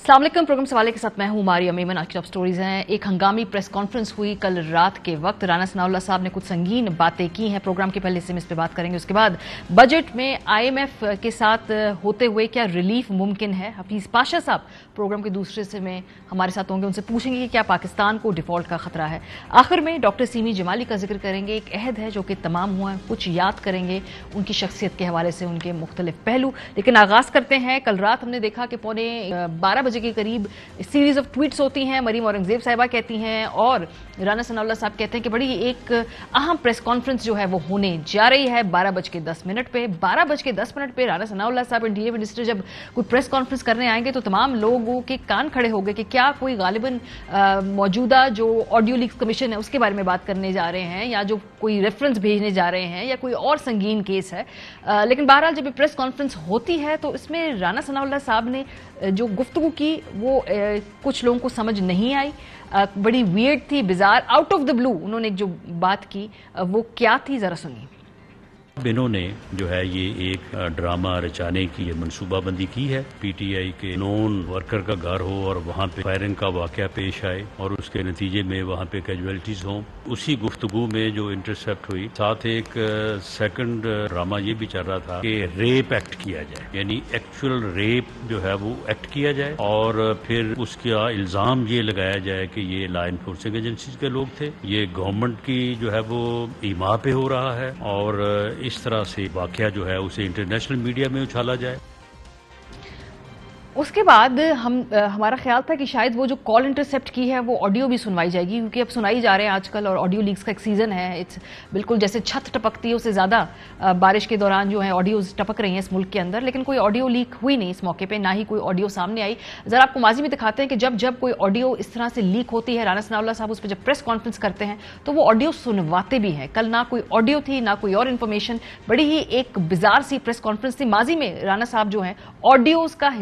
अस्सलाम वालेकुम। प्रोग्राम सवाले के साथ मैं हूं मारिया मेमन। आज की टॉप स्टोरीज हैं। एक हंगामी प्रेस कॉन्फ्रेंस हुई कल रात के वक्त। राना सनाउल्लाह साहब ने कुछ संगीन बातें की हैं। प्रोग्राम के पहले हिस्से में इस पर बात करेंगे। उसके बाद बजट में IMF के साथ होते हुए क्या रिलीफ मुमकिन है। हफीज पाशा साहब प्रोग्राम के दूसरे हिस्से में हमारे साथ होंगे, उनसे पूछेंगे कि क्या पाकिस्तान को डिफॉल्ट का खतरा है। आखिर में डॉक्टर सीमी जमाली का जिक्र करेंगे। एक अहद है जो कि तमाम हुआ है, कुछ याद करेंगे उनकी शख्सियत के हवाले से, उनके मुख्तलिफ पहलू। लेकिन आगाज करते हैं। कल रात हमने देखा कि 12:15 बजे के करीब सीरीज ऑफ ट्वीट्स होती हैं। मरीम औरंगजेब साहिबा कहती हैं और राना सनाउल्लाह साहब कहते हैं कि बड़ी एक अहम प्रेस कॉन्फ्रेंस जो है वो होने जा रही है 12:10 पे। 12:10 पे राना सनाउल्लाह साहब एंड DA मिनिस्टर जब कोई प्रेस कॉन्फ्रेंस करने आएंगे तो तमाम लोगों के कान खड़े हो गए कि क्या कोई गालिबन मौजूदा जो ऑडियो लीक्स कमीशन है उसके बारे में बात करने जा रहे हैं, या जो कोई रेफरेंस भेजने जा रहे हैं, या कोई और संगीन केस है। लेकिन बहरहाल जब ये प्रेस कॉन्फ्रेंस होती है तो इसमें राना सनाउल्लाह साहब ने जो गुफ्तगू की वो कुछ लोगों को समझ नहीं आई, बड़ी वियर्ड थी, bizarre, out of the blue उन्होंने जो बात की वो क्या थी, जरा सुनिए। इन्होंने जो है ये एक ड्रामा रचाने की मनसूबाबंदी की है। PTI के नॉन वर्कर का घर हो और वहाँ पे फायरिंग का वाकया पेश आए और उसके नतीजे में वहाँ पे कैजुअलिटीज हों। उसी गुफ्तगू में जो इंटरसेप्ट हुई, साथ एक सेकंड ड्रामा ये भी चल रहा था कि रेप एक्ट किया जाए, यानी एक्चुअल रेप जो है वो एक्ट किया जाए और फिर उसका इल्ज़ाम ये लगाया जाए कि ये लॉ इन्फोर्सिंग एजेंसीज के लोग थे, ये गवर्नमेंट की जो है वो ईमा पे हो रहा है और इस तरह से वाकया जो है उसे इंटरनेशनल मीडिया में उछाला जाए। उसके बाद हमारा ख्याल था कि शायद वो जो कॉल इंटरसेप्ट की है वो ऑडियो भी सुनवाई जाएगी, क्योंकि अब सुनाई जा रहे हैं आजकल और ऑडियो लीक्स का एक सीजन है। इट्स बिल्कुल जैसे छत टपकती है उससे ज़्यादा बारिश के दौरान जो है ऑडियोज टपक रही हैं इस मुल्क के अंदर। लेकिन कोई ऑडियो लीक हुई नहीं इस मौके पे, ना ही कोई ऑडियो सामने आई। ज़रा आपको माजी में दिखाते हैं कि जब जब कोई ऑडियो इस तरह से लीक होती है, राना सनाउल्लाह साहब उस पर जब प्रेस कॉन्फ्रेंस करते हैं तो वो ऑडियो सुनवाते भी हैं। कल ना कोई ऑडियो थी ना कोई और इन्फॉर्मेशन, बड़ी ही एक बिजार सी प्रेस कॉन्फ्रेंस थी। माजी में राना साहब जो है ऑडियोज का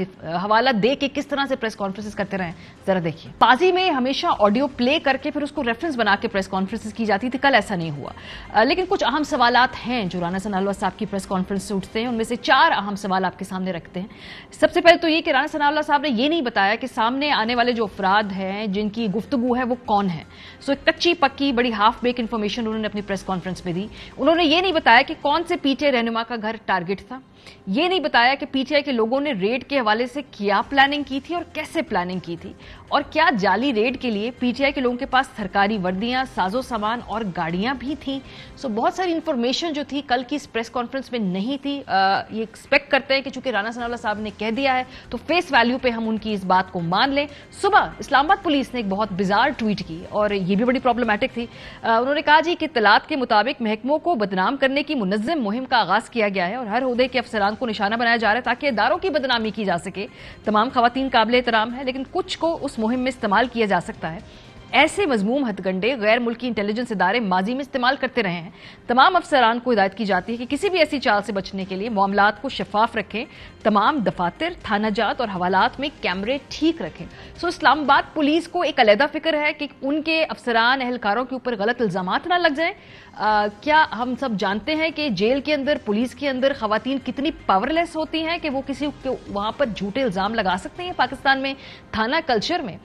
हवाला दे के किस तरह से प्रेस कॉन्फ्रेंसेस करते रहे, जरा देखिए। माजी में हमेशा ऑडियो प्ले करके फिर उसको रेफरेंस बना के प्रेस कॉन्फ्रेंसेस की जाती थी, कल ऐसा नहीं हुआ। लेकिन कुछ अहम सवालात हैं जो राना सनाउल्लाह साहब की प्रेस कॉन्फ्रेंस से उठते हैं, उनमें से 4 अहम सवाल आपके सामने रखते हैं। सबसे पहले तो ये कि राना सनाउल्लाह साहब ने ये नहीं बताया कि सामने आने वाले जो अफराद हैं जिनकी गुफ्तगू है वो कौन है। सो एक कच्ची पक्की बड़ी हाफ बेक इन्फॉर्मेशन उन्होंने अपनी प्रेस कॉन्फ्रेंस में दी। उन्होंने ये नहीं बताया कि कौन से PTI रहनुमा का घर टारगेट था, ये नहीं बताया कि PTI के लोगों ने रेड के हवाले से क्या प्लानिंग की थी और कैसे प्लानिंग की थी, और क्या जाली रेड के लिए PTI के लोगों के पास सरकारी वर्दियां, साजो सामान और गाड़ियां भी थी। सो बहुत सारी इंफॉर्मेशन जो थी कल की इस प्रेस कॉन्फ्रेंस में नहीं थी। ये एक्सपेक्ट करते हैं कि चूंकि राना सनाउल्लाह साहब ने कह दिया है तो फेस वैल्यू पे हम उनकी इस बात को मान लें। सुबह इस्लामाबाद पुलिस ने एक बहुत बिजार ट्वीट की और ये भी बड़ी प्रॉब्लमैटिक थी। उन्होंने कहा जी कि इत्तलात के मुताबिक महकमों को बदनाम करने की मुनज़्ज़म मुहिम का आगाज किया गया है और हर ओहदे के अफसरान को निशाना बनाया जा रहा है ताकि इदारों की बदनामी की जा सके। तमाम खवातीन काबिल एहतराम है, लेकिन कुछ को उस मुहिम में इस्तेमाल किया जा सकता है। ऐसे मजमूम हथगंडे गैर मुल्की इंटेलिजेंस इदारे माजी में इस्तेमाल करते रहे हैं। तमाम अफसरान को हिदायत की जाती है कि किसी भी ऐसी चाल से बचने के लिए मामलात को शफाफ रखें, तमाम दफातर, थाना जात और हवालात में कैमरे ठीक रखें। सो इस्लामाबाद पुलिस को एक अलहदा फिक्र है कि उनके अफसरान एहलकारों के ऊपर गलत इल्जामात ना लग जाएं। क्या हम सब जानते हैं कि जेल के अंदर, पुलिस के अंदर खवातीन कितनी पावरलेस होती हैं कि वो किसी के वहां पर झूठे इल्जाम लगा सकते हैं। पाकिस्तान में थाना कल्चर में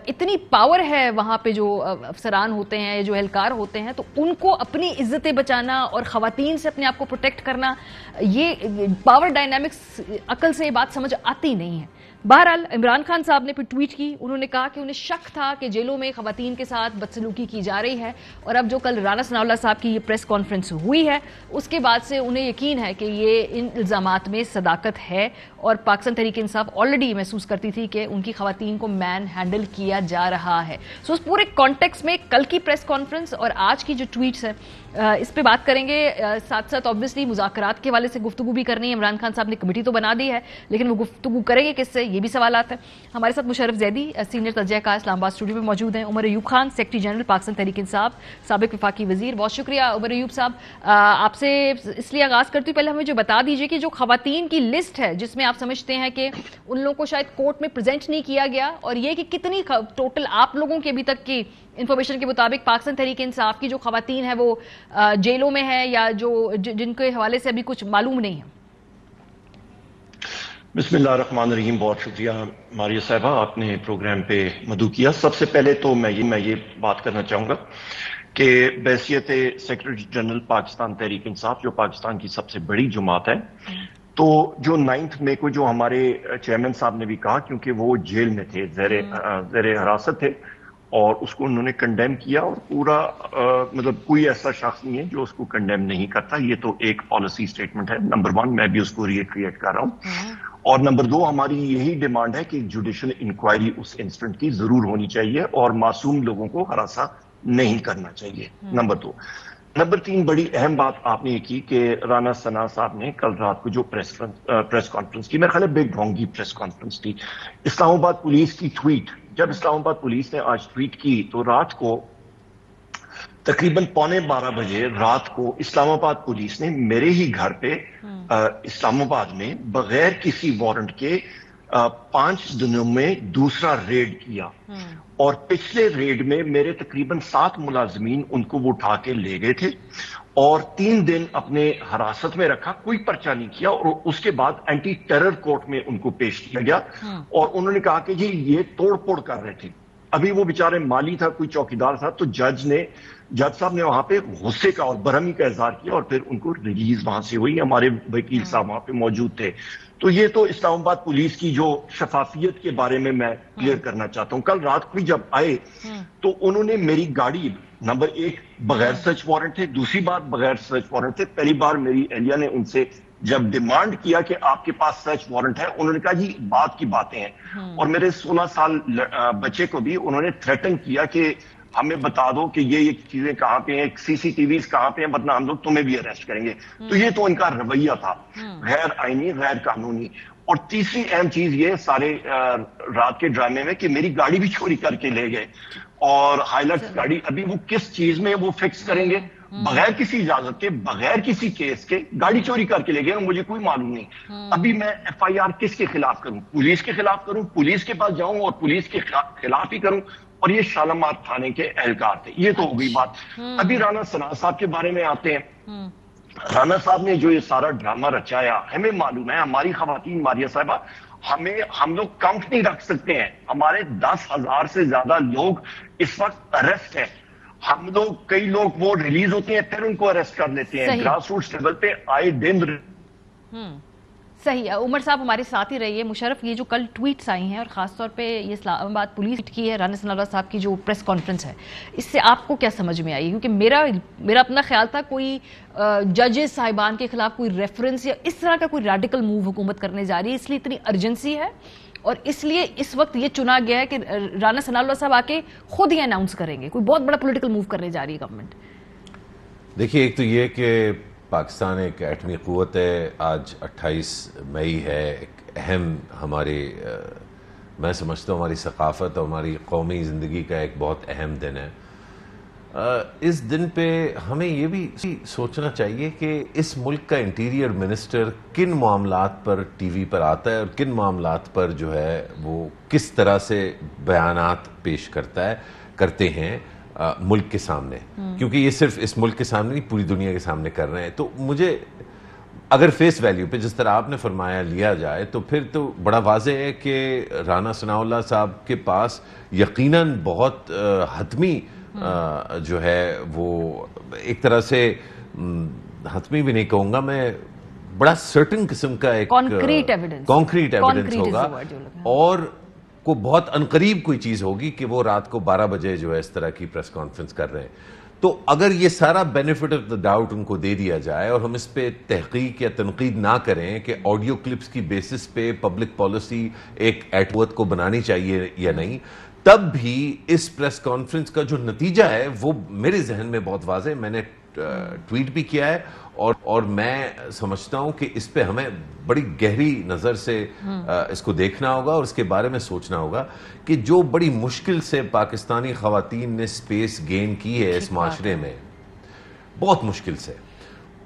इतनी पावर है वहां पे जो अफसरान होते हैं, जो एहलकार होते हैं, तो उनको अपनी इज्जतें बचाना और खवातीन से अपने आप को प्रोटेक्ट करना, ये पावर डायनामिक्स अकल से ये बात समझ आती नहीं है। बहरहाल इमरान खान साहब ने फिर ट्वीट की। उन्होंने कहा कि उन्हें शक था कि जेलों में खवातीन के साथ बदसलूकी की जा रही है, और अब जो कल राना सनाउल्लाह साहब की ये प्रेस कॉन्फ्रेंस हुई है उसके बाद से उन्हें यकीन है कि ये इन इल्जामात में सदाकत है और पाकिस्तान तहरीक इंसाफ ऑलरेडी महसूस करती थी कि उनकी खवातीन को मैन हैंडल किया जा रहा है। सो उस पूरे कॉन्टेक्स्ट में कल की प्रेस कॉन्फ्रेंस और आज की जो ट्वीट्स है इस पे बात करेंगे। साथ साथ ऑब्वियसली मुज़ाकरात के हवाले से गुफ्तगू भी करनी है। इमरान खान साहब ने कमेटी तो बना दी है, लेकिन वो गुफ्तगू करेंगे किससे, ये भी सवाल आता है। हमारे साथ मुशर्रफ जैदी सीनियर तजज़ियाकार इस्लामाबाद स्टूडियो में मौजूद हैं। उमर अयूब खान सेक्रेटरी जनरल पाकिस्तान तहरीक इंसाफ, साबिक वफाकी वजीर। बहुत शुक्रिया उमर अयूब साहब। आपसे इसलिए आगाज़ करती हूँ, पहले हमें जो बता दीजिए कि जो खवातीन की लिस्ट है जिसमें आप समझते हैं कि उन लोगों को शायद कोर्ट में प्रेजेंट नहीं किया गया, और ये कि कितनी टोटल आप लोगों के अभी तक की इंफॉर्मेशन के मुताबिक पाकिस्तान तहरीक इंसाफ की जो खवातीन है वो जेलों में है या जो जिनके हवाले से अभी कुछ मालूम नहीं है। بسم اللہ الرحمن الرحیم. بہت شکریہ ماریہ صاحبہ، آپ نے پروگرام پہ مدعو کیا. سب سے پہلے تو میں یہ بات کرنا چاہوں گا کہ بحیثیت سیکرٹری جنرل پاکستان تحریک انصاف، جو پاکستان کی سب سے بڑی جماعت ہے، تو جو 9 مئی کو جو ہمارے چیئرمین صاحب نے بھی کہا، کیونکہ وہ جیل میں تھے، زیر حراست تھے، اور اس کو انہوں نے کنڈیم کیا، اور پورا مطلب کوئی ایسا شخص نہیں ہے جو اس کو کنڈیم نہیں کرتا. یہ تو ایک پالیسی سٹیٹمنٹ ہے. نمبر 1 میں بھی اس کو ریکریٹ کر رہا ہوں. اور نمبر 2 ہماری یہی ڈیمانڈ ہے کہ جوڈیشل انکوائری اس انسٹنٹ کی ضرور ہونی چاہیے اور معصوم لوگوں کو ہراساں نہیں کرنا چاہیے. نمبر 2. نمبر 3 بڑی اہم بات آپ نے یہ کی کہ رانا ثنا صاحب نے کل رات کو جو پریس کانفرنس کی، میرے خیال ہے بگ ڈھونگی پریس کانفرنس تھی. اسلام آباد پولیس کی ٹویٹ، جب اسلام آباد پولیس نے آج ٹویٹ کی تو رات کو تقریباً 11:15 بجے رات کو اسلام آباد پولیس نے میرے ہی گھر پہ اسلام آباد میں بغیر کسی وارنٹ کے 5 دنوں میں دوسرا ریڈ کیا. اور پچھلے ریڈ میں میرے تقریباً 7 ملازمین ان کو وہ اٹھا کے لے گئے تھے اور 3 دن اپنے حراست میں رکھا، کوئی پرچہ نہیں کیا، اور اس کے بعد اینٹی ٹیرر کورٹ میں ان کو پیش کیا گیا. اور انہوں نے کہا کہ جی یہ توڑ پھوڑ کر رہے تھے. ابھی وہ بیچارے مالی تھا، کوئی چوکیدار تھا، تو جج صاحب نے وہاں پہ غصے کا اور برہمی کا اظہار کیا اور پھر ان کو ریلیز وہاں سے ہوئی. ہمارے وکیل صاحب وہاں پہ موجود تھے. تو یہ تو اسلام آباد پولیس کی جو شفافیت کے بارے میں کلیئر کرنا چاہتا ہوں. کل رات کو جب آئے تو انہوں نے میری گاڑی نمبر 1 بغیر سرچ وارنٹ تھے، دوسری بار بغیر سرچ وارنٹ تھے. پہلی بار میری اہلیہ نے ان سے جب ڈیمانڈ کیا کہ آپ کے پاس سرچ وارنٹ ہے، انہوں نے کہا جی بات کی باتیں ہیں. اور میرے 16 سال بچے کو بھی انہوں نے تھریٹن کیا کہ ہمیں بتا دو کہ یہ چیزیں کہاں پہ ہیں، سی سی ٹی ویز کہاں پہ ہیں، ورنہ ہم لوگ تمہیں بھی اریسٹ کریں گے. تو یہ تو ان کا رویہ تھا غیر آئینی، غیر قانونی. اور تیسری اہم چیز یہ سارے رات کے ڈرامے میں کہ میری گاڑی بھی چوری کر کے لے گئے. اور ہائلکس گاڑی ابھی وہ کس چیز میں وہ فکس کریں گے، بغیر کسی اجازت کے، بغیر کسی کیس کے گاڑی چوری کر کے لے گئے، مجھے کوئی معلوم نہیں. ابھی میں ایف آئی آر کس کے خلاف کروں؟ پولیس کے خلاف کروں، پولیس کے پاس جاؤں اور پولیس کے خلاف ہی کروں؟ اور یہ شالمار تھانے کے اہلکار تھے. یہ تو ہو گئی بات. ابھی رانا ثنا صاحب کے بارے میں آتے ہیں. رانا صاحب نے جو یہ سارا ڈرامہ رچایا، ہمیں معلوم ہے، ہماری خواتین ماریہ صاحبہ، ہم لوگ کاؤنٹ نہیں رکھ سکتے ہیں. ہمارے 10,000 سے زیادہ لوگ اس وقت اریسٹ ہیں. ہم لوگ، کئی لوگ وہ ریلیز ہوتے ہیں پھر ان کو اریسٹ کر لیتے ہیں. گراس روٹس لیول پہ آئے دن صحیح. عمر صاحب ہمارے ساتھ ہی رہیے. مشرف، یہ جو کل ٹویٹس آئی ہیں اور خاص طور پہ یہ اسلام آباد پولیس کی ہے، رانا ثنا صاحب کی جو پریس کانفرنس ہے، اس سے آپ کو کیا سمجھ میں آئی؟ کیونکہ میرا اپنا خیال تھا کوئی ججز صاحبان کے خلاف کوئی ریفرنس یا اس طرح کا کوئی ریڈیکل موو حکومت کرنے جا رہی ہے، اس لیے اتنی ارجنسی ہے اور اس لیے اس وقت یہ چنا گیا ہے کہ رانا ثنا صاحب آ کے خود ہی اناؤنس کریں گے کوئی بہت بڑا پولیٹیکل موو کرنے جا رہی ہے گورنمنٹ. دیکھیے، ایک تو یہ کہ پاکستان ایک ایٹمی قوت ہے. آج 28 مئی ہے، ایک اہم میں سمجھتا ہوں ہماری ثقافت اور ہماری قومی زندگی کا ایک بہت اہم دن ہے. اس دن پہ ہمیں یہ بھی سوچنا چاہیے کہ اس ملک کا انٹیریئر منسٹر کن معاملات پر ٹی وی پر آتا ہے اور کن معاملات پر جو ہے وہ کس طرح سے بیانات پیش کرتے ہیں ملک کے سامنے. کیونکہ یہ صرف اس ملک کے سامنے نہیں، پوری دنیا کے سامنے کر رہے ہیں. تو مجھے اگر فیس ویلیو پہ جس طرح آپ نے فرمایا لیا جائے تو پھر تو بڑا واضح ہے کہ رانا ثناءاللہ صاحب کے پاس یقیناً بہت حتمی جو ہے وہ ایک طرح سے حتمی بھی نہیں کہوں گا میں، بڑا سرٹن قسم کا ایک کانکریٹ ایویڈنس ہوگا اور کو بہت عنقریب کوئی چیز ہوگی کہ وہ رات کو 12 بجے جو ہے اس طرح کی پریس کانفرنس کر رہے ہیں. تو اگر یہ سارا benefit of the doubt in کو دے دیا جائے اور ہم اس پہ تحقیق یا تنقید نہ کریں کہ آڈیو کلپس کی بیسس پہ پبلک پالیسی ایک ایٹوت کو بنانی چاہیے یا نہیں، تب بھی اس پریس کانفرنس کا جو نتیجہ ہے وہ میرے ذہن میں بہت واضح ہے. میں نے ٹویٹ بھی کیا ہے اور میں سمجھتا ہوں کہ اس پہ ہمیں بڑی گہری نظر سے اس کو دیکھنا ہوگا اور اس کے بارے میں سوچنا ہوگا کہ جو بڑی مشکل سے پاکستانی خواتین نے سپیس گین کی ہے اس معاشرے میں، بہت مشکل سے،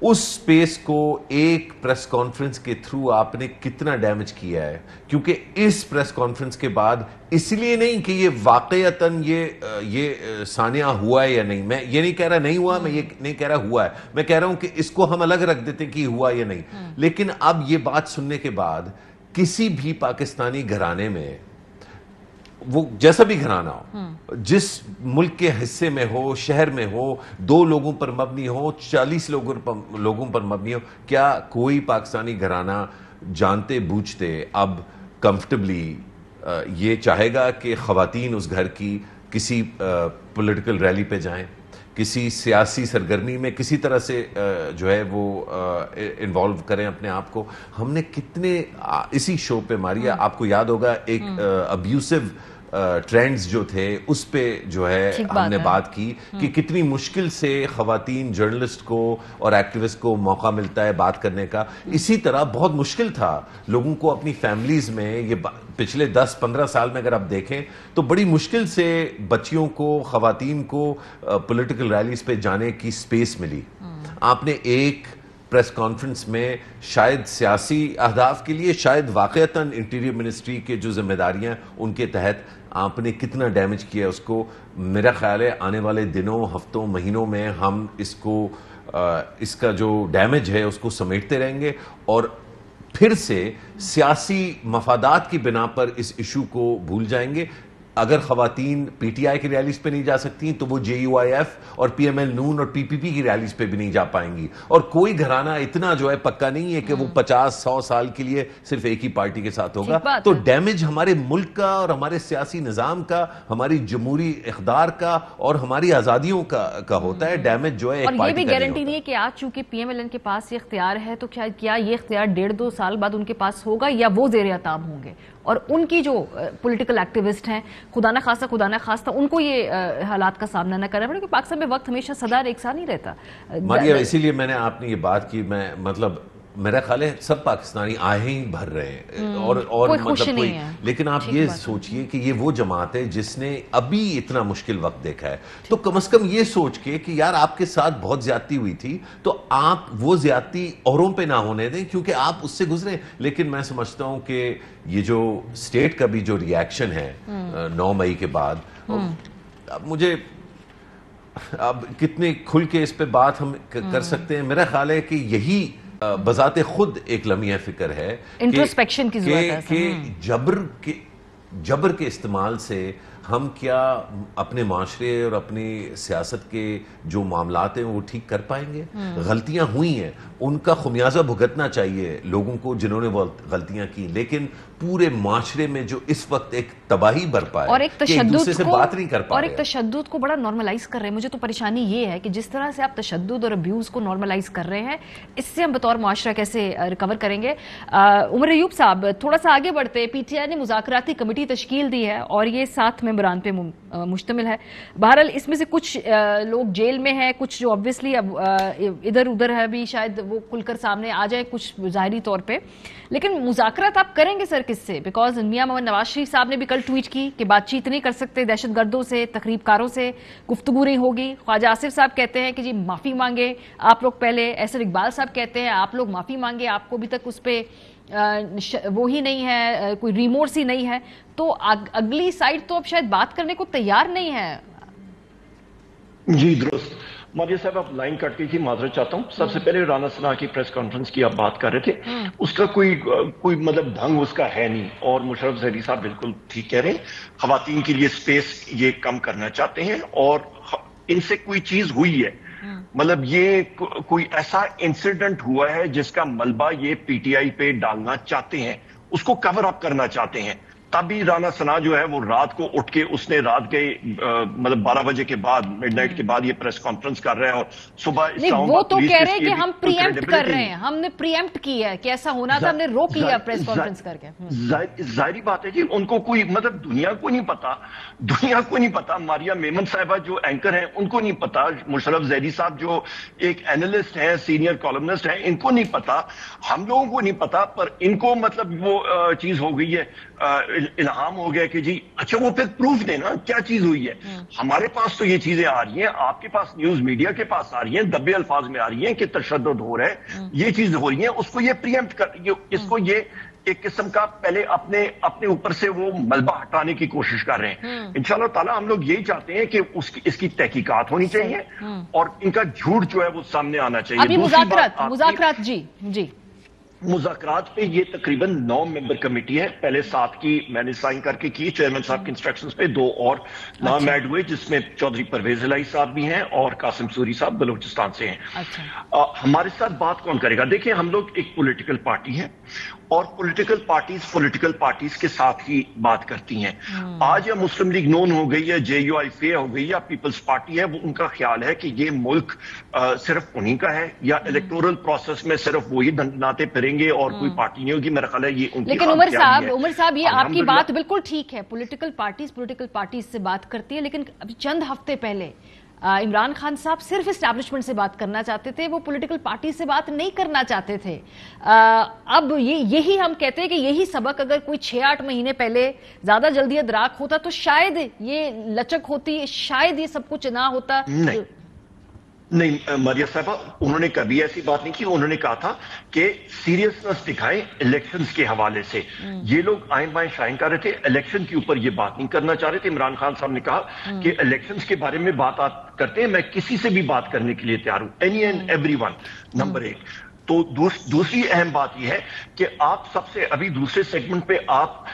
اس سپیس کو ایک پریس کانفرنس کے تھرو آپ نے کتنا ڈیمیج کیا ہے. کیونکہ اس پریس کانفرنس کے بعد اس لیے نہیں کہ یہ واقعتاً یہ ثانیہ ہوا ہے یا نہیں، میں یہ نہیں کہہ رہا نہیں ہوا، میں یہ نہیں کہہ رہا ہوا ہے، میں کہہ رہا ہوں کہ اس کو ہم الگ رکھ دیتے کہ ہوا یا نہیں. لیکن اب یہ بات سننے کے بعد کسی بھی پاکستانی گھرانے میں، وہ جیسا بھی گھرانہ ہو، جس ملک کے حصے میں ہو، شہر میں ہو، 2 لوگوں پر مبنی ہو، 40 لوگوں پر مبنی ہو، کیا کوئی پاکستانی گھرانہ جانتے بوجھتے اب کمفرٹبلی یہ چاہے گا کہ خواتین اس گھر کی کسی پولیٹیکل ریلی پہ جائیں، کسی سیاسی سرگرمی میں کسی طرح سے جو ہے وہ انوالو کریں اپنے آپ کو؟ ہم نے کتنے اسی شو پہ ماریا آپ کو یاد ہوگا ایک ابیوسو ٹرینڈز جو تھے اس پہ جو ہے ہم نے بات کی کہ کتنی مشکل سے خواتین جرنلسٹ کو اور ایکٹیوسٹ کو موقع ملتا ہے بات کرنے کا. اسی طرح بہت مشکل تھا لوگوں کو اپنی فیملیز میں، یہ پچھلے 10-15 سال میں اگر آپ دیکھیں تو بڑی مشکل سے بچیوں کو، خواتین کو پولیٹیکل ریلیز پہ جانے کی سپیس ملی. آپ نے ایک پریس کانفرنس میں شاید سیاسی اہداف کے لیے، شاید واقعتاً انٹیریئر منسٹری کے جو ذمہ داریاں ان کے تحت، آپ نے کتنا ڈیمیج کیا اس کو. میرا خیال ہے آنے والے دنوں، ہفتوں، مہینوں میں ہم اس کا جو ڈیمیج ہے اس کو سمیٹتے رہیں گے اور پھر سے سیاسی مفادات کی بنا پر اس ایشو کو بھول جائیں گے. اگر خواتین پی ٹی آئی کی ریلیز پہ نہیں جا سکتی تو وہ جے یو آئی ایف اور پی ایم ایل نون اور پی پی پی کی ریلیز پہ بھی نہیں جا پائیں گی. اور کوئی گھرانہ اتنا جو ہے پکا نہیں ہے کہ وہ 50-100 سال کے لیے صرف ایک ہی پارٹی کے ساتھ ہوگا. تو ڈیمیج ہمارے ملک کا اور ہمارے سیاسی نظام کا، ہماری جمہوری اقدار کا اور ہماری آزادیوں کا ہوتا ہے. ڈیمیج جو ہے ایک پارٹی کا نہیں ہوتا. اور یہ بھی گارنٹی نہیں ہے کہ آج چونکہ پی ایم ایل این کے پاس یہ اختیار ہے تو کیا یہ اختیار 1.5-2 سال بعد ان کے پاس ہوگا یا وہ زیر اعتام ہوں گے. اور ان کی جو پولیٹیکل ایکٹیوسٹ ہیں، خدا نہ خواستہ ان کو یہ حالات کا سامنا نہ کرنا پڑے، کیونکہ پاکستان میں وقت ہمیشہ سدا ایک سا نہیں رہتا. ماریا اسی لیے میں نے آپ نے یہ بات کی، میں مطلب میرا خیال ہے سب پاکستانی آہیں ہی بھر رہے ہیں اور مطلب کوئی، لیکن آپ یہ سوچئے کہ یہ وہ جماعت ہے جس نے ابھی اتنا مشکل وقت دیکھا ہے، تو کم از کم یہ سوچ کے کہ یار آپ کے ساتھ بہت زیادتی ہوئی تھی تو آپ وہ زیادتی اوروں پہ نہ ہونے دیں کیونکہ آپ اس سے گزرے. لیکن میں سمجھتا ہوں کہ یہ جو اسٹیٹ کا بھی جو ری ایکشن ہے 9 مئی کے بعد، اب مجھے اب کتنے کھل کے اس پہ بات ہم کر سکتے ہیں. میرا خیال ہے کہ یہی بذات خود ایک لمحہ فکر ہے انٹروسپیکشن کی ضرورت ہے کہ جبر کے استعمال سے ہم کیا اپنے معاشرے اور اپنی سیاست کے جو معاملات ہیں وہ ٹھیک کر پائیں گے. غلطیاں ہوئی ہیں، ان کا خمیازہ بھگتنا چاہیے لوگوں کو جنہوں نے وہ غلطیاں کی، لیکن پورے معاشرے میں جو اس وقت ایک تباہی برپا ہے اور ایک دوسرے سے بات نہیں کر پا رہے، اور ایک تشدد کو بڑا نارملائز کر رہے ہیں. مجھے تو پریشانی یہ ہے کہ جس طرح سے آپ تشدد اور ابیوز کو نارملائز کر رہے ہیں، اس سے ہم بطور معاشرہ کیسے ریکور کریں گے. عمر ایوب صاحب تھوڑا سا آگے بڑھتے، پی ٹی آئی نے مذاکراتی کمیٹی تشکیل دی ہے اور یہ 7 ممبران پہ مشتمل ہے. بہرحال اس میں سے کچھ لوگ جیل میں ہیں، کچھ جو obviously اب ادھر ادھر ہے بھی، شاید وہ کھل کر سامنے آ جائے کچھ ظاہری طور پہ. لیکن مذاکرات آپ کریں گے سر کس سے؟ بیکاز میاں محمد نواز شریف صاحب نے بھی کل ٹویٹ کی کہ بات چیت نہیں کر سکتے، دہشت گردوں سے، تخریب کاروں سے گفتگو نہیں ہوگی. خواجہ آصف صاحب کہتے ہیں کہ جی معافی مانگے آپ لوگ پہلے. ایسر اقبال صاحب کہتے ہیں آپ لوگ معافی مانگے، آپ کو ابھی تک اس پہ وہی نہیں ہے، کوئی ریمورس ہی نہیں ہے. تو اگلی سائڈ تو اب شاید بات کرنے کو تیار نہیں ہے. جی درست. ماریا صاحب آپ لائن کٹ گئی تھی، معذرت چاہتا ہوں. سب سے پہلے رانا ثنا کی پریس کانفرنس کی آپ بات کر رہے تھے، اس کا کوئی مطلب ڈھنگ اس کا ہے نہیں. اور مشرف ظہری صاحب بالکل ٹھیک کہہ رہے ہیں، خواتین کے لیے سپیس یہ کم کرنا چاہتے ہیں اور ان سے کوئی چیز ہوئی ہے. مطلب یہ کوئی ایسا انسیڈنٹ ہوا ہے جس کا ملبہ یہ پی ٹی آئی پہ ڈالنا چاہتے ہیں، اس کو کور اپ کرنا چاہتے ہیں. تبھی رانا ثنا جو ہے وہ رات کو اٹھ کے اس نے رات کے مطلب 12 بجے کے بعد، مڈ نائٹ کے بعد یہ پریس کانفرنس کر رہے ہیں. اور صبح وہ تو کہہ رہے ہیں کہ ہم پری ایمپٹ کر رہے ہیں، ہم نے پری ایمپٹ کی ہے کہ ایسا ہونا تھا، ہم نے روک لیا پریس کانفرنس کر کے. ظاہری بات ہے جی، ان کو کوئی مطلب دنیا کو نہیں پتا. ماریا میمن صاحبہ جو اینکر ہیں ان کو نہیں پتا، مشرف ظہری صاحب جو ایک اینالسٹ ہیں، سینئر کالمنسٹ ہیں، ان کو نہیں پتا، ہم لوگوں کو نہیں پتا. پر ان کو مطلب وہ چیز ہو گئی ہے، الہام ہو گیا کہ جی اچھا وہ پھر پروف دینا کیا چیز ہوئی ہے. ہمارے پاس تو یہ چیزیں آ رہی ہیں، آپ کے پاس نیوز میڈیا کے پاس آ رہی ہیں، دبے الفاظ میں آ رہی ہیں کہ تشدد ہو رہا ہے، یہ چیز ہو رہی ہے. اس کو یہ پری ایمپٹ کر، اس کو یہ ایک قسم کا پہلے اپنے اوپر سے وہ ملبہ ہٹانے کی کوشش کر رہے ہیں. انشاءاللہ تعالی ہم لوگ یہی چاہتے ہیں کہ اس کی تحقیقات ہونی چاہیے اور ان کا جھوٹ جو ہے وہ سامنے آنا چاہیے. ابھی مذاکرات جی मुज़ाकरात पे ये तकरीबन 9 मेंबर कमेटी है। पहले 7 की मैंने साइन करके की, चेयरमैन साहब के इंस्ट्रक्शंस पे 2 और नाम ऐड हुए, जिसमें चौधरी परवेज इलाही साहब भी हैं और कासिम सूरी साहब बलूचिस्तान से हैं। अच्छा। हमारे साथ बात कौन करेगा? देखिए, हम लोग एक पॉलिटिकल पार्टी है और पॉलिटिकल पार्टीज के साथ ही बात करती हैं। आज या मुस्लिम लीग नून हो गई है, JUIF हो गई या पीपल्स पार्टी है, वो उनका ख्याल है कि ये मुल्क सिर्फ उन्हीं का है या इलेक्टोरल प्रोसेस में सिर्फ वही दंडनाते फिरेंगे और कोई पार्टी नहीं होगी। मेरा ख्याल है ये उनकी। लेकिन उमर साहब ये आपकी बात बिल्कुल ठीक है, पॉलिटिकल पार्टीज से बात करती है, लेकिन अभी चंद हफ्ते पहले इमरान खान साहब सिर्फ एस्टैब्लिशमेंट से बात करना चाहते थे, वो पॉलिटिकल पार्टी से बात नहीं करना चाहते थे। अब यही हम कहते हैं कि यही सबक अगर कोई 6-8 महीने पहले ज्यादा जल्दी अदराक होता तो शायद ये लचक होती, शायद ये सब कुछ ना होता। नहीं मारिया साहबा, उन्होंने कभी ऐसी बात नहीं की। उन्होंने कहा था कि सीरियसनेस दिखाएं इलेक्शंस के हवाले से। ये लोग आएं बाएं शाइन कर रहे थे, इलेक्शन के ऊपर ये बात नहीं करना चाह रहे थे। इमरान खान साहब ने कहा कि इलेक्शंस के बारे में बात आप करते हैं, मैं किसी से भी बात करने के लिए तैयार हूं, एनी एंड एवरीवन। नंबर 1। तो दूसरी अहम बात यह है कि आप सबसे अभी दूसरे सेगमेंट पे आप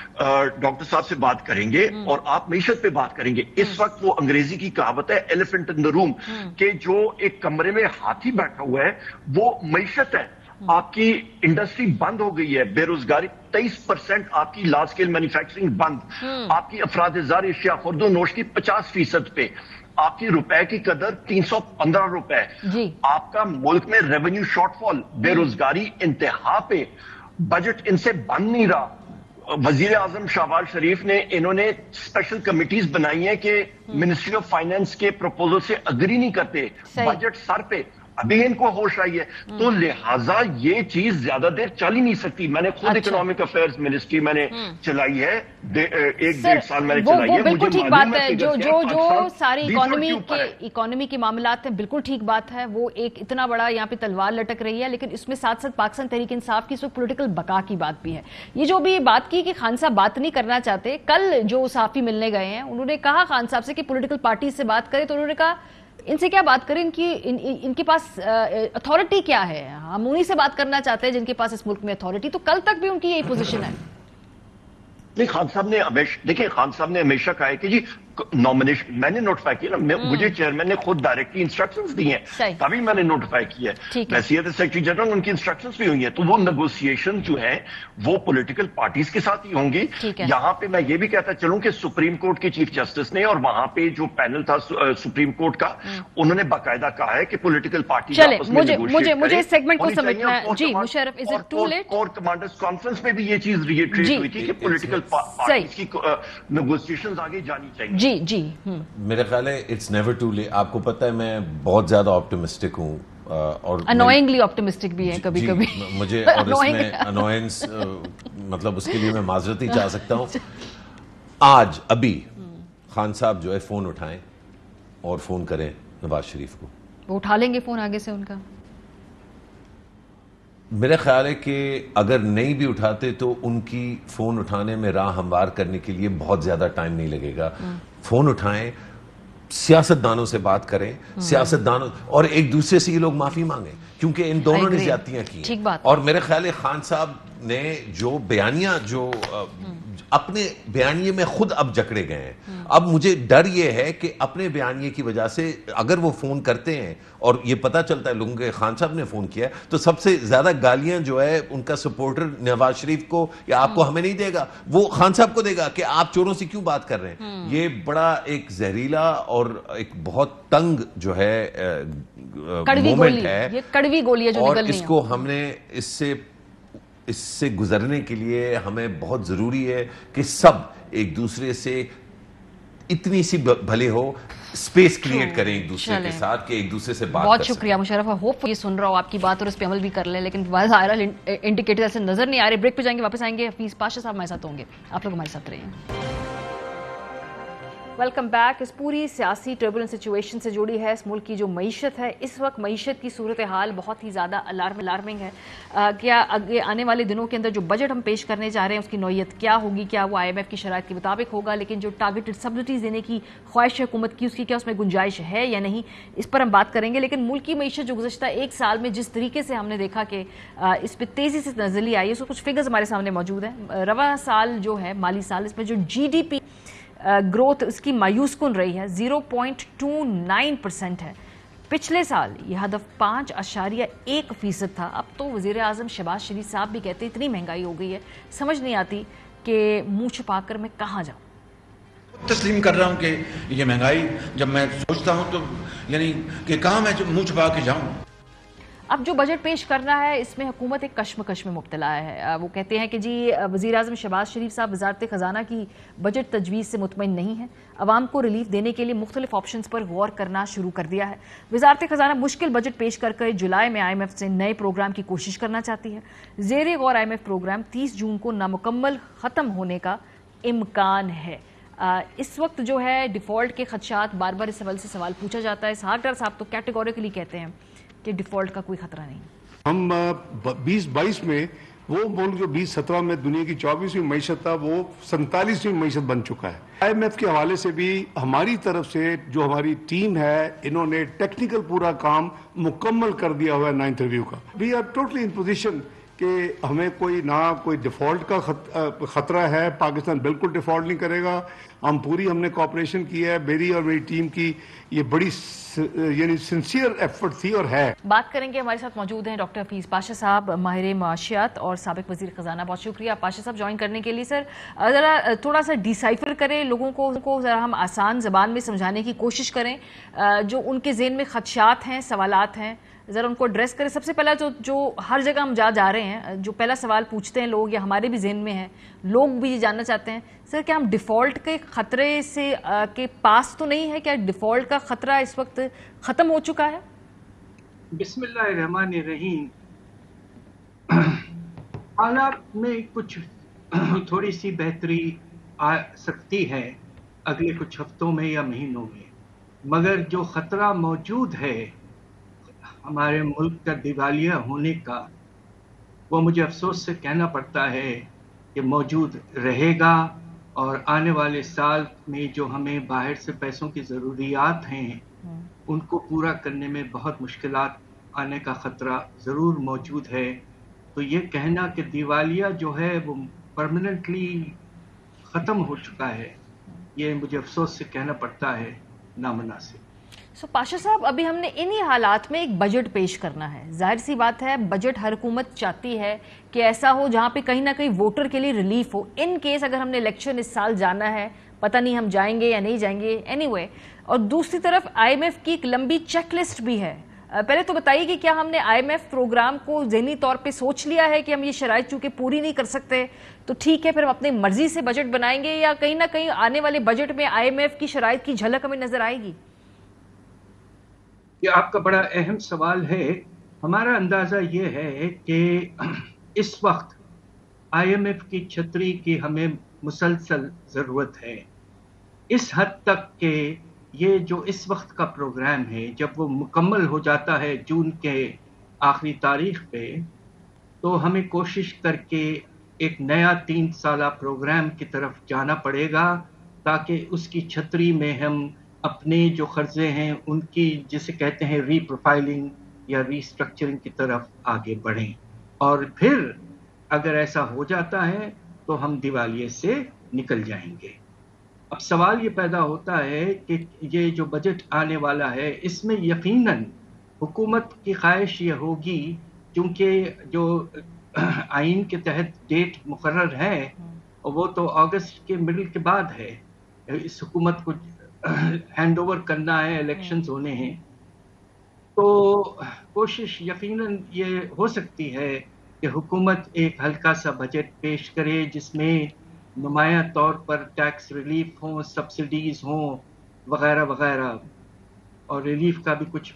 डॉक्टर साहब से बात करेंगे और आप मईशत पे बात करेंगे। इस वक्त वो अंग्रेजी की कहावत है एलिफेंट इन द रूम, कि जो एक कमरे में हाथी बैठा हुआ है वो मईशत है। आपकी इंडस्ट्री बंद हो गई है, बेरोजगारी 23%, आपकी लार्ज स्केल मैन्युफैक्चरिंग बंद, आपकी अफराद-ए-ज़ार अशिया खुर्दो नोश की 50% पे, आपकी रुपए की कदर 315 रुपए, आपका मुल्क में रेवेन्यू शॉर्टफॉल, बेरोजगारी इंतहा पे, बजट इनसे बन नहीं रहा। वजीर आजम शहबाज शरीफ ने इन्होंने स्पेशल कमिटीज बनाई है कि मिनिस्ट्री ऑफ फाइनेंस के प्रपोजल से अग्री नहीं करते, बजट सर पे, अभी इनको होश आई है। तो लिहाजा ये चीज ज्यादा देर चल ही नहीं सकती। मैंने खुद इकोनॉमिक अफेयर्स मिनिस्ट्री मैंने चलाई है, 1-1.5 साल मैंने चलाई है। बिल्कुल ठीक बात है, जो सारी इकोनॉमी के मामलात हैं, बिल्कुल ठीक बात है। वो एक इतना बड़ा यहाँ पे तलवार लटक रही है, लेकिन इसमें साथ साथ पाकिस्तान तहरीक इंसाफ की पॉलिटिकल बका की बात भी है। ये जो भी बात की कि खान साहब बात नहीं करना चाहते, कल जो सहाफी मिलने गए हैं उन्होंने कहा खान साहब से कि पॉलिटिकल पार्टी से बात करें, तो उन्होंने कहा इनसे क्या बात करें, इनके पास अथॉरिटी क्या है, हम उन्हीं से बात करना चाहते हैं जिनके पास इस मुल्क में अथॉरिटी। तो कल तक भी उनकी यही पोजीशन है। नहीं, खान साहब ने हमेशा, देखिए खान साहब ने हमेशा कहा है कि जी नॉमिनेशन मैंने नोटिफाई किया ना, मुझे चेयरमैन ने खुद डायरेक्टली इंस्ट्रक्शंस दी हैं, तभी मैंने नोटिफाई किया है। वैसियत सेक्रेटरी जनरल उनकी इंस्ट्रक्शंस भी हुई हैं, तो वो नेगोशिएशन जो है वो पॉलिटिकल पार्टीज के साथ ही होंगी। यहाँ पे मैं ये भी कहता चलूं कि सुप्रीम कोर्ट के चीफ जस्टिस ने और वहां पे जो पैनल था सुप्रीम कोर्ट का, उन्होंने बाकायदा कहा है कि पॉलिटिकल पार्टी मुझे इस सेगमेंट को समझना है। जी Musharraf, is it too late? Core commanders conference में भी ये चीज रिएट्रेट हुई थी कि पॉलिटिकल पार्टीज की नेगोशिएशंस आगे जानी चाहिए। जी मेरा ख्याल है इट्स नेवर टू लेट। आपको पता है मैं बहुत ज्यादा ऑप्टिमिस्टिक हूँ और अनोइंगली ऑप्टिमिस्टिक भी है कभी कभी मुझे, और इसमें अनोयंस मतलब उसके लिए मैं माजरत ही चाह सकता हूँ। आज अभी खान साहब जो है फोन उठाएं और फोन करें नवाज शरीफ को, वो उठा लेंगे फोन आगे से उनका। मेरा ख्याल है कि अगर नहीं भी उठाते तो उनकी फोन उठाने में राह हमवार करने के लिए बहुत ज्यादा टाइम नहीं लगेगा। फोन उठाएं, सियासतदानों से बात करें, सियासतदानों, और एक दूसरे से ये लोग माफी मांगे क्योंकि इन दोनों ने ज्यादतियां की। और मेरे ख्याल है खान साहब ने जो बयानियां, जो अपने बयानिए में खुद अब जकड़े गए हैं। अब मुझे डर ये है कि अपने बयानिए की वजह से अगर वो फोन करते हैं और ये पता चलता है लोगों के खान साहब ने फोन किया, तो सबसे ज्यादा गालियां जो है उनका सपोर्टर नवाज शरीफ को या आपको हमें नहीं देगा, वो खान साहब को देगा कि आप चोरों से क्यों बात कर रहे हैं। ये बड़ा एक जहरीला और एक बहुत तंग जो है मोमेंट है, ये कड़वी गोली है जो और इसको हमने इससे गुजरने के लिए हमें बहुत जरूरी है कि सब एक दूसरे से इतनी सी भले हो स्पेस क्रिएट करें एक दूसरे के साथ कि एक दूसरे से बात। बहुत शुक्रिया मुशर्रफ, होप ये सुन रहा हो आपकी बात और इस पे अमल भी कर ले, लेकिन वायरल इंडिकेटर ऐसे नजर नहीं आ रहे। ब्रेक पे जाएंगे, वापस आएंगे। हफीज पाशा साहब हमारे साथ होंगे, आप लोग हमारे साथ रहिए। Welcome back. इस पूरी सियासी टर्बुलेंट सिचुएशन से जुड़ी है इस मुल्क की जो मईशत है, इस वक्त मईशत की सूरत हाल बहुत ही ज़्यादा अलार्मिंग है। क्या आने वाले दिनों के अंदर जो बजट हम पेश करने जा रहे हैं उसकी नौयत क्या होगी, क्या वो IMF की शराइत के मुताबिक होगा, लेकिन जो टारगेटेड सब्सिडीज़ देने की ख्वाहिश है हुकूमत की उसकी क्या उसमें गुंजाइश है या नहीं, इस पर हम बात करेंगे। लेकिन मुल्क की मईशत जो गुज़श्ता एक साल में जिस तरीके से हमने देखा कि इस पर तेज़ी से नज़ली आई है, उसको कुछ फिगर्स हमारे सामने मौजूद हैं। रवा साल जो है माली साल, इसमें जो GDP ग्रोथ इसकी मायूस कुन रही है, 0.29% है। पिछले साल यह हदफ 5.1% था। अब तो वज़ीर आज़म शहबाज शरीफ साहब भी कहते इतनी महंगाई हो गई है, समझ नहीं आती कि मुंह छुपा कर मैं कहाँ जाऊँ। तस्लीम कर रहा हूँ कि ये महंगाई जब मैं सोचता हूँ तो यानी कि कहाँ मैं मुंह छुपा के जाऊँ। अब जो बजट पेश करना है इसमें हुकूमत एक कश्मकश में मुब्तला है। वो कहते हैं कि जी वज़ीर आज़म शहबाज शरीफ साहब वज़ारत ख़जाना की बजट तजवीज़ से मुतमईन नहीं है। अवाम को रिलीफ देने के लिए मुख्तलिफ ऑप्शंस पर गौर करना शुरू कर दिया है। वज़ारत ख़जाना मुश्किल बजट पेश कर जुलाई में IMF से नए प्रोग्राम की कोशिश करना चाहती है। ज़ेर गौर IMF प्रोग्राम 30 जून को नामुकम्मल ख़त्म होने का इम्कान है। इस वक्त जो है डिफ़ॉल्ट के खदशात, बार बार इस हवाले से सवाल पूछा जाता है। इसहाक साहब तो कैटेगोरिकली कहते हैं कि डिफ़ॉल्ट का कोई खतरा नहीं। हम 2022 में वो मुल्क जो 2017 में दुनिया की 24वीं मईशत था वो 47वीं मईशत बन चुका है। IMF के हवाले से भी हमारी तरफ से जो हमारी टीम है, इन्होंने टेक्निकल पूरा काम मुकम्मल कर दिया हुआ है 9th रिव्यू का। We are totally in position कि हमें कोई डिफ़ॉल्ट का खतरा है। पाकिस्तान बिल्कुल डिफ़ॉल्ट नहीं करेगा। हमने कोऑपरेशन की है, मेरी और मेरी टीम की ये बड़ी यानी सिंसियर एफर्ट थी और है। बात करेंगे, हमारे साथ मौजूद हैं डॉक्टर हफीज़ पाशा साहब, माहिर माशियात और साबिक वज़ीर ख़जाना। बहुत शुक्रिया पाशा साहब ज्वाइन करने के लिए। सर ज़रा थोड़ा सा डिसाइफर करें, लोगों को ज़रा हम आसान ज़बान में समझाने की कोशिश करें, जो उनके ज़हन में खदशात हैं, सवालात हैं, ज़रा उनको एड्रेस करें। सबसे पहला जो हर जगह हम जा रहे हैं, जो पहला सवाल पूछते हैं लोग या हमारे भी जहन में है, लोग भी जानना चाहते हैं, सर क्या हम डिफ़ॉल्ट के ख़तरे से के पास तो नहीं है? क्या डिफ़ॉल्ट का ख़तरा इस वक्त ख़त्म हो चुका है? बिस्मिल्लाहिर्रहमानिर्रहीम। हालात में कुछ थोड़ी सी बेहतरी आ सकती है अगले कुछ हफ्तों में या महीनों में, मगर जो ख़तरा मौजूद है हमारे मुल्क का दिवालिया होने का, वो मुझे अफसोस से कहना पड़ता है कि मौजूद रहेगा। और आने वाले साल में जो हमें बाहर से पैसों की ज़रूरियात हैं उनको पूरा करने में बहुत मुश्किलात आने का ख़तरा ज़रूर मौजूद है। तो ये कहना कि दिवालिया जो है वो परमानेंटली ख़त्म हो चुका है, ये मुझे अफसोस से कहना पड़ता है नामुनासिब। सो पाशा साहब, अभी हमने इन्हीं हालात में एक बजट पेश करना है। जाहिर सी बात है बजट हर हुकूमत चाहती है कि ऐसा हो जहाँ पे कहीं ना कहीं वोटर के लिए रिलीफ हो, इन केस अगर हमने इलेक्शन इस साल जाना है, पता नहीं हम जाएंगे या नहीं जाएंगे, एनीवे। और दूसरी तरफ IMF की एक लंबी चेकलिस्ट भी है। पहले तो बताइए कि क्या हमने IMF प्रोग्राम को ज़हनी तौर पे सोच लिया है कि हम ये शराइत चूँकि पूरी नहीं कर सकते तो ठीक है फिर हम अपनी मर्जी से बजट बनाएंगे, या कहीं ना कहीं आने वाले बजट में IMF की शराइत की झलक हमें नजर आएगी? ये आपका बड़ा अहम सवाल है। हमारा अंदाज़ा ये है कि इस वक्त IMF की छतरी की हमें मुसलसल ज़रूरत है, इस हद तक कि ये जो इस वक्त का प्रोग्राम है जब वो मुकम्मल हो जाता है जून के आखिरी तारीख पे, तो हमें कोशिश करके एक नया 3 साला प्रोग्राम की तरफ जाना पड़ेगा ताकि उसकी छतरी में हम अपने जो कर्जे हैं उनकी, जिसे कहते हैं रीप्रोफाइलिंग या रीस्ट्रक्चरिंग की तरफ आगे बढ़ें। और फिर अगर ऐसा हो जाता है तो हम दिवालिये से निकल जाएंगे। अब सवाल ये पैदा होता है कि ये जो बजट आने वाला है इसमें यकीनन हुकूमत की ख्वाहिश ये होगी, क्योंकि जो आइन के तहत डेट मुकर्रर है वो तो अगस्त के मिडिल के बाद है, इस हुकूमत को हैंड ओवर करना है, इलेक्शंस होने हैं। तो कोशिश यकीनन ये हो सकती है कि हुकूमत एक हल्का सा बजट पेश करे जिसमें नुमाया तौर पर टैक्स रिलीफ हो, सब्सिडीज हो, वगैरह वगैरह, और रिलीफ का भी कुछ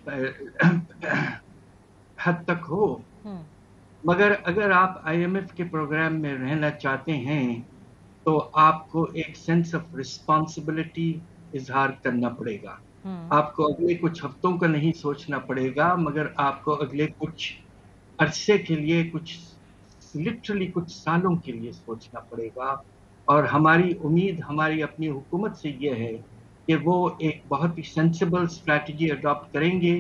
हद तक हो। मगर अगर आप IMF के प्रोग्राम में रहना चाहते हैं तो आपको एक सेंस ऑफ रिस्पॉन्सिबिलिटी इजहार करना पड़ेगा। आपको अगले कुछ हफ्तों का नहीं सोचना पड़ेगा, मगर आपको अगले कुछ अरसे के लिए, कुछ लिटरली कुछ सालों के लिए सोचना पड़ेगा। और हमारी उम्मीद हमारी अपनी हुकूमत से ये है कि वो एक बहुत ही सेंसिबल स्ट्रैटेजी अडॉप्ट करेंगे,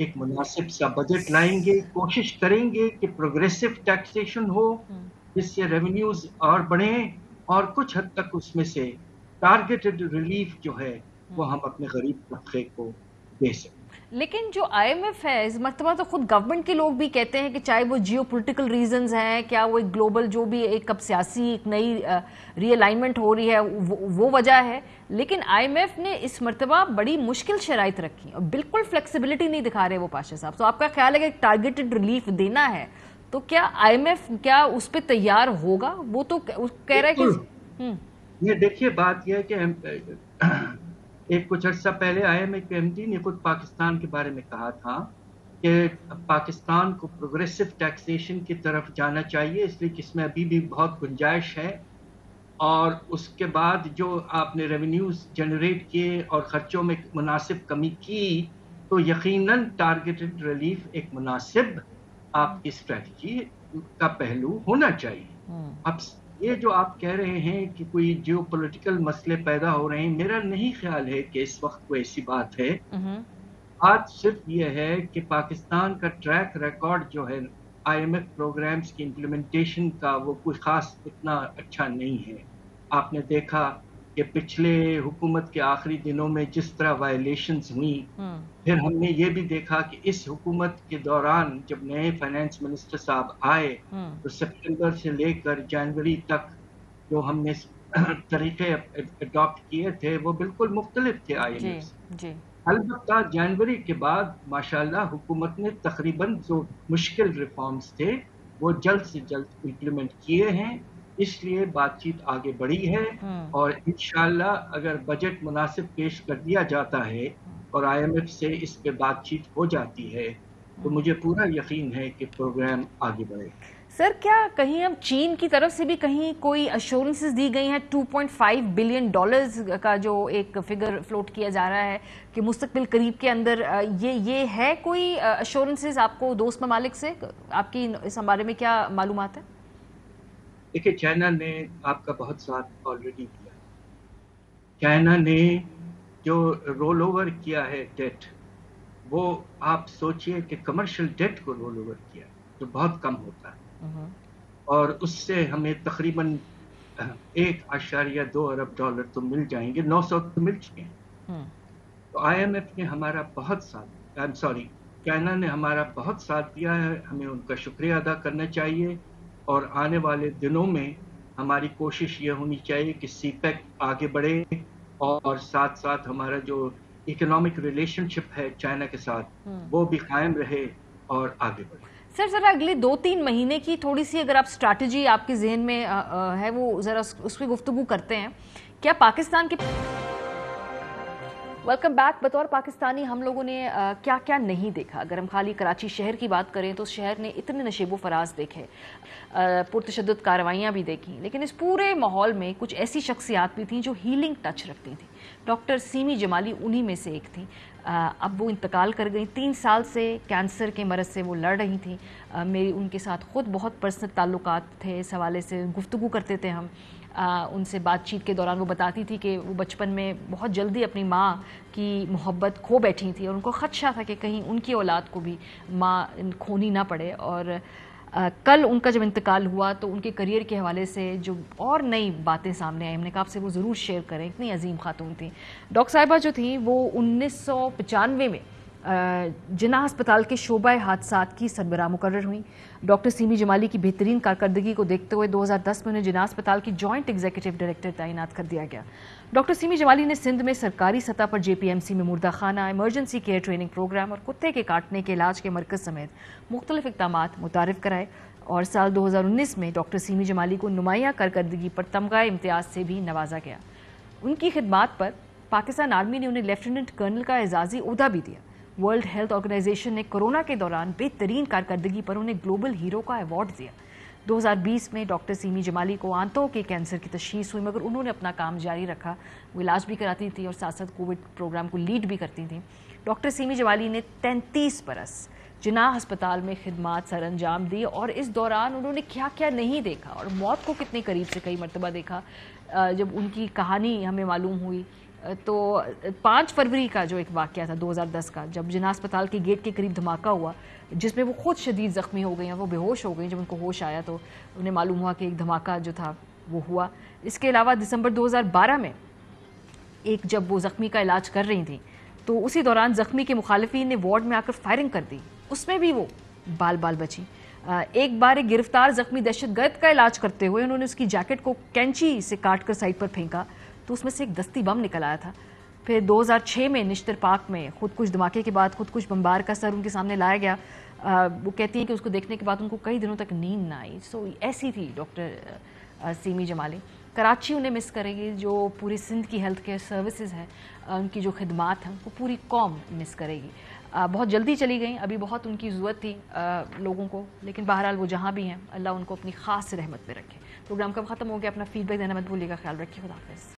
एक मुनासिब सा बजट लाएंगे, कोशिश करेंगे कि प्रोग्रेसिव टैक्सेशन हो जिससे रेवेन्यूज और बढ़े, और कुछ हद तक उसमें से टारगेटेड रिलीफ जो है वो हम अपने गरीब तबके को दे सकें। लेकिन जो आईएमएफ है इस मरतबा तो खुद गवर्नमेंट के लोग भी कहते हैं कि चाहे वो जियो पोलिटिकल रीजंस हैं, क्या वो एक ग्लोबल जो भी एक अब सियासी एक नई रीअलाइनमेंट हो रही है वो वजह है, लेकिन आईएमएफ ने इस मरतबा बड़ी मुश्किल शराइत रखी और बिल्कुल फ्लेक्सिबिलिटी नहीं दिखा रहे वो पाशा साहब। तो आपका ख्याल है कि टारगेटेड रिलीफ देना है तो क्या आईएमएफ क्या उस पर तैयार होगा? वो तो कह रहा है कि ये देखिए बात यह है कि एक कुछ अर्सा पहले आईएमएफ के एमडी ने खुद पाकिस्तान के बारे में कहा था कि पाकिस्तान को प्रोग्रेसिव टैक्सेशन की तरफ जाना चाहिए, इसलिए कि इसमें अभी भी बहुत गुंजाइश है, और उसके बाद जो आपने रेवेन्यूज जनरेट किए और खर्चों में मुनासिब कमी की तो यकीनन टारगेटेड रिलीफ एक मुनासिब आपकी स्ट्रेटजी का पहलू होना चाहिए। अब ये जो आप कह रहे हैं कि कोई जियोपॉलिटिकल मसले पैदा हो रहे हैं, मेरा नहीं ख्याल है कि इस वक्त कोई ऐसी बात है। बात सिर्फ ये है कि पाकिस्तान का ट्रैक रिकॉर्ड जो है आईएमएफ प्रोग्राम्स की इम्प्लीमेंटेशन का वो कोई खास इतना अच्छा नहीं है। आपने देखा कि पिछले हुकूमत के आखिरी दिनों में जिस तरह वायलेशंस हुई, फिर हमने ये भी देखा कि इस हुकूमत के दौरान जब नए फाइनेंस मिनिस्टर साहब आए तो सितंबर से लेकर जनवरी तक जो हमने तरीके अडॉप्ट किए थे वो बिल्कुल मुख्तलिफ थे आईएमएफ से। अलबत्ता जनवरी के बाद माशाल्लाह हुकूमत ने तकरीबन जो मुश्किल रिफॉर्म्स थे वो जल्द से जल्द इम्प्लीमेंट किए हैं, इसलिए बातचीत आगे बढ़ी है। और इंशाल्लाह अगर बजट मुनासिब पेश कर दिया जाता है और आईएमएफ से इस पे बातचीत हो जाती है तो मुझे पूरा यकीन है कि प्रोग्राम आगे बढ़ेगा। सर क्या कहीं अब चीन की तरफ से भी कहीं कोई अश्योरेंसेस दी गई हैं? 2.5 बिलियन डॉलर्स का जो एक फिगर फ्लोट किया जा रहा है कि मुस्तकबिल करीब के अंदर ये है कोई अश्योरेंसेस आपको दोस्त ममालिक से? आपकी इस बारे में क्या मालूमात है? देखिए चाइना ने आपका बहुत साथ ऑलरेडी किया। चाइना ने जो रोल ओवर किया है डेट, वो आप सोचिए कि कमर्शियल डेट को रोल ओवर किया जो बहुत कम होता है, और उससे हमें तकरीबन 1.2 अरब डॉलर तो मिल जाएंगे, 900 तो मिल चुके हैं। तो आईएमएफ ने हमारा बहुत साथ, चाइना ने हमारा बहुत साथ दिया है, हमें उनका शुक्रिया अदा करना चाहिए। और आने वाले दिनों में हमारी कोशिश ये होनी चाहिए कि सीपेक आगे बढ़े और साथ साथ हमारा जो इकोनॉमिक रिलेशनशिप है चाइना के साथ वो भी कायम रहे और आगे बढ़े। सर जरा अगले 2-3 महीने की थोड़ी सी अगर आप स्ट्रैटेजी आपके जहन में है वो जरा उस पर गुफ्तगू करते हैं। क्या पाकिस्तान के वेलकम बैक। बतौर पाकिस्तानी हम लोगों ने क्या क्या नहीं देखा? अगर हम खाली कराची शहर की बात करें तो शहर ने इतने नशेबो फराज देखे, पुरतशद्दुद कार्रवाइयाँ भी देखी, लेकिन इस पूरे माहौल में कुछ ऐसी शख्सियात भी थीं जो हीलिंग टच रखती थी। डॉक्टर सीमी जमाली उन्हीं में से एक थी। अब वो इंतकाल कर गई। 3 साल से कैंसर के मरज़ से वो लड़ रही थी। मेरी उनके साथ ख़ुद बहुत पर्सनल ताल्लुकात थे, इस हवाले से गुफ्तगू करते थे हम। उनसे बातचीत के दौरान वो बताती थी कि वो बचपन में बहुत जल्दी अपनी माँ की मोहब्बत खो बैठी थी और उनको ख़दशा था कि कहीं उनकी औलाद को भी माँ खोनी ना पड़े। और कल उनका जब इंतकाल हुआ तो उनके करियर के हवाले से जो और नई बातें सामने आई, हमने कहा आपसे वो ज़रूर शेयर करें। इतनी अजीम खातून थी। डॉक्टर साहिबा जो थी वो 1995 में जिन्ना अस्पताल के शोबा हादसात की सरबराह मुकर्रर हुई। डॉक्टर सीमी जमाली की बेहतरीन कारकर्दगी को देखते हुए 2010 में उन्हें जिन्ना अस्पताल की जॉइंट एग्जीक्यूटिव डायरेक्टर तैनात कर दिया गया। डॉक्टर सीमी जमाली ने सिंध में सरकारी सतह पर JPMC में मुर्दा खाना, इमरजेंसी केयर ट्रेनिंग प्रोग्राम और कुत्ते के काटने के इलाज के मरकज़ समेत मुख्तलिफ इक़दामात मुतारिफ कराए। और साल 2019 में डॉक्टर सीमी जमाली को नुमायाँ कारकर्दगी पर तमगा इम्तियाज़ से भी नवाजा गया। उनकी खिदमात पर पाकिस्तान आर्मी ने उन्हें लेफ्टिनेंट कर्नल का एजाज़ी ओहदा भी दिया। वर्ल्ड हेल्थ ऑर्गेनाइजेशन ने कोरोना के दौरान बेहतरीन कारकर्दगी पर उन्हें ग्लोबल हीरो का अवार्ड दिया। 2020 में डॉक्टर सीमी जमाली को आंतों के कैंसर की तशखीस हुई, मगर उन्होंने अपना काम जारी रखा। वो इलाज भी कराती थी और साथ साथ कोविड प्रोग्राम को लीड भी करती थी। डॉक्टर सीमी जमाली ने 33 बरस जिन्ना अस्पताल में खिदमात सर अंजाम दी, और इस दौरान उन्होंने क्या क्या नहीं देखा और मौत को कितने करीब से कई मरतबा देखा। जब उनकी कहानी हमें मालूम हुई तो 5 फरवरी का जो एक वाक़या था 2010 का, जब जिन्ना अस्पताल के गेट के करीब धमाका हुआ जिसमें वो खुद शदीद ज़ख्मी हो गई हैं, वो बेहोश हो गई। जब उनको होश आया तो उन्हें मालूम हुआ कि एक धमाका जो था वो हुआ। इसके अलावा दिसंबर 2012 में जब वो ज़ख्मी का इलाज कर रही थी तो उसी दौरान ज़ख्मी के मुखालिफिन ने वार्ड में आकर फायरिंग कर दी, उसमें भी वो बाल बाल बची। एक बार एक गिरफ्तार ज़ख्मी दहशतगर्द का इलाज करते हुए उन्होंने उसकी जैकेट को कैंची से काट कर साइड पर फेंका तो उसमें से एक दस्ती बम निकल आया था। फिर 2006 में निश्तर पार्क में खुदकुश धमाके के बाद खुदकुश बमबार का सर उनके सामने लाया गया। वो कहती हैं कि उसको देखने के बाद उनको कई दिनों तक नींद ना आई। सो ऐसी थी डॉक्टर सीमी जमाली। कराची उन्हें मिस करेगी, जो पूरी सिंध की हेल्थ केयर सर्विसेज है उनकी जो खिदमात हैं वो पूरी कौम मिस करेगी। बहुत जल्दी चली गई, अभी बहुत उनकी ज़रूरत थी लोगों को, लेकिन बहरहाल वो जहाँ भी हैं अल्लाह उनको अपनी ख़ास रहमत में रखे। प्रोग्राम कब ख़त्म हो गया, अपना फीडबैक देना मत भूलिएगा। ख्याल रखिए, खुदा हाफ़िज़।